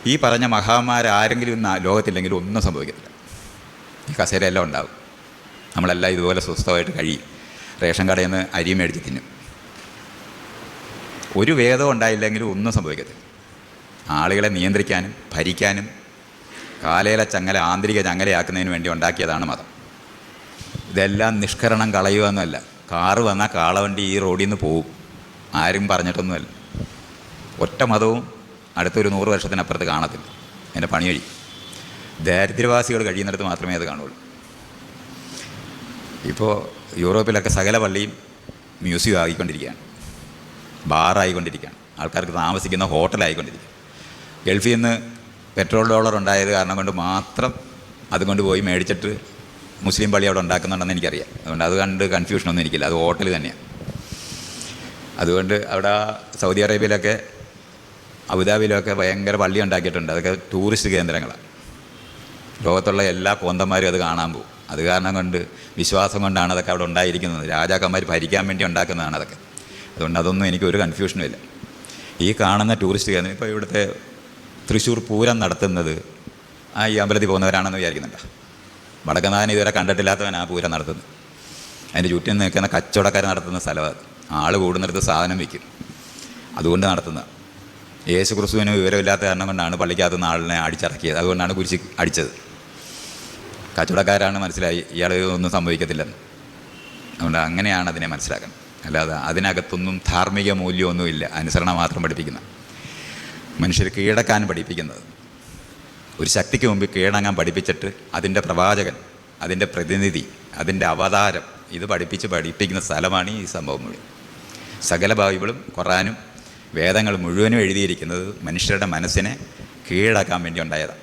ഈ പറഞ്ഞ മഹാന്മാരാരെങ്കിലും ഇന്ന് ലോകത്തില്ലെങ്കിലും ഒന്നും സംഭവിക്കത്തില്ല. ഈ കസേരയെല്ലാം ഉണ്ടാവും. നമ്മളെല്ലാം ഇതുപോലെ സ്വസ്ഥമായിട്ട് കഴിയും. റേഷൻ കടയിൽ നിന്ന് അരി മേടിച്ച് തിന്നും. ഒരു വേദം ഉണ്ടായില്ലെങ്കിലും ഒന്നും സംഭവിക്കത്തില്ല. ആളുകളെ നിയന്ത്രിക്കാനും ഭരിക്കാനും കാലയിലെ ചങ്ങല ആന്തരിക ചങ്ങലയാക്കുന്നതിന് വേണ്ടി ഉണ്ടാക്കിയതാണ് മതം. ഇതെല്ലാം നിഷ്കരണം കളയുക എന്നല്ല. കാറ് വന്നാൽ കാളവണ്ടി ഈ റോഡിൽ നിന്ന് പോവും. ആരും പറഞ്ഞിട്ടൊന്നുമല്ല. ഒറ്റ മതവും അടുത്തൊരു 100 വർഷത്തിനപ്പുറത്ത് കാണത്തില്ല. എൻ്റെ പണി കഴിയും. ദാരിദ്ര്യവാസികൾ കഴിയുന്നിടത്ത് മാത്രമേ അത് കാണുള്ളൂ. ഇപ്പോൾ യൂറോപ്പിലൊക്കെ സകല പള്ളിയും മ്യൂസിയം ആയിക്കൊണ്ടിരിക്കുകയാണ്, ബാറായിക്കൊണ്ടിരിക്കുകയാണ്, ആൾക്കാർക്ക് താമസിക്കുന്ന ഹോട്ടലായിക്കൊണ്ടിരിക്കുക. ഗൾഫിൽ നിന്ന് പെട്രോൾ ഡോളർ ഉണ്ടായത് കാരണം കൊണ്ട് മാത്രം അതുകൊണ്ട് പോയി മേടിച്ചിട്ട് മുസ്ലിം പള്ളി അവിടെ ഉണ്ടാക്കുന്നുണ്ടെന്ന് എനിക്കറിയാം. അതുകൊണ്ട് അത് കണ്ട് കൺഫ്യൂഷനൊന്നും എനിക്കില്ല. അത് ഹോട്ടൽ തന്നെയാണ്. അതുകൊണ്ട് അവിടെ സൗദി അറേബ്യയിലൊക്കെ അബുദാബിയിലൊക്കെ ഭയങ്കര പള്ളി ഉണ്ടാക്കിയിട്ടുണ്ട്. അതൊക്കെ ടൂറിസ്റ്റ് കേന്ദ്രങ്ങളാണ്. ലോകത്തുള്ള എല്ലാ കോന്തന്മാരും അത് കാണാൻ പോകും. അത് കാരണം കൊണ്ട് വിശ്വാസം കൊണ്ടാണ് അതൊക്കെ അവിടെ ഉണ്ടായിരിക്കുന്നത്. രാജാക്കന്മാർ ഭരിക്കാൻ വേണ്ടി ഉണ്ടാക്കുന്നതാണ് അതൊക്കെ. അതുകൊണ്ട് അതൊന്നും എനിക്കൊരു കൺഫ്യൂഷനും ഇല്ല. ഈ കാണുന്ന ടൂറിസ്റ്റ് കേന്ദ്രം ഇപ്പോൾ ഇവിടുത്തെ തൃശ്ശൂർ പൂരം നടത്തുന്നത് ഈ അമ്പലത്തിൽ പോകുന്നവരാണെന്ന് വിചാരിക്കുന്നുണ്ടോ? വടക്കനാഥൻ ഇതുവരെ കണ്ടിട്ടില്ലാത്തവൻ ആ പൂരം നടത്തുന്നത്. അതിൻ്റെ ചുറ്റും നിൽക്കുന്ന കച്ചവടക്കാർ നടത്തുന്ന സ്ഥലമാണ്. ആൾ കൂടുന്നിടത്ത് സാധനം വയ്ക്കും. അതുകൊണ്ട് നടത്തുന്നത്. യേശു ക്രിസ്തുവിന് വിവരമില്ലാത്ത കാരണം കൊണ്ടാണ് പള്ളിക്കകത്തുനിന്ന് ആളിനെ അടിച്ചിറക്കിയത്. അതുകൊണ്ടാണ് കുരിശി അടിച്ചത്. കച്ചവടക്കാരാണ് മനസ്സിലായി ഇയാൾ ഒന്നും സംഭവിക്കത്തില്ലെന്ന്. അതുകൊണ്ട് അങ്ങനെയാണ് അതിനെ മനസ്സിലാക്കുന്നത്. അല്ലാതെ അതിനകത്തൊന്നും ധാർമ്മിക മൂല്യമൊന്നുമില്ല. അനുസരണം മാത്രം പഠിപ്പിക്കുന്ന, മനുഷ്യർ കീഴടക്കാൻ പഠിപ്പിക്കുന്നത്. ഒരു ശക്തിക്ക് മുമ്പിൽ കീഴടങ്ങാൻ പഠിപ്പിച്ചിട്ട് അതിൻ്റെ പ്രവാചകൻ, അതിൻ്റെ പ്രതിനിധി, അതിൻ്റെ അവതാരം ഇത് പഠിപ്പിക്കുന്ന സ്ഥലമാണ് ഈ സംഭവം മുഴുവൻ. സകല ബൈബിളും ഖുർആനും വേദങ്ങൾ മുഴുവനും എഴുതിയിരിക്കുന്നത് മനുഷ്യരുടെ മനസ്സിനെ കീഴടക്കാൻ വേണ്ടി ഉണ്ടായതാണ്.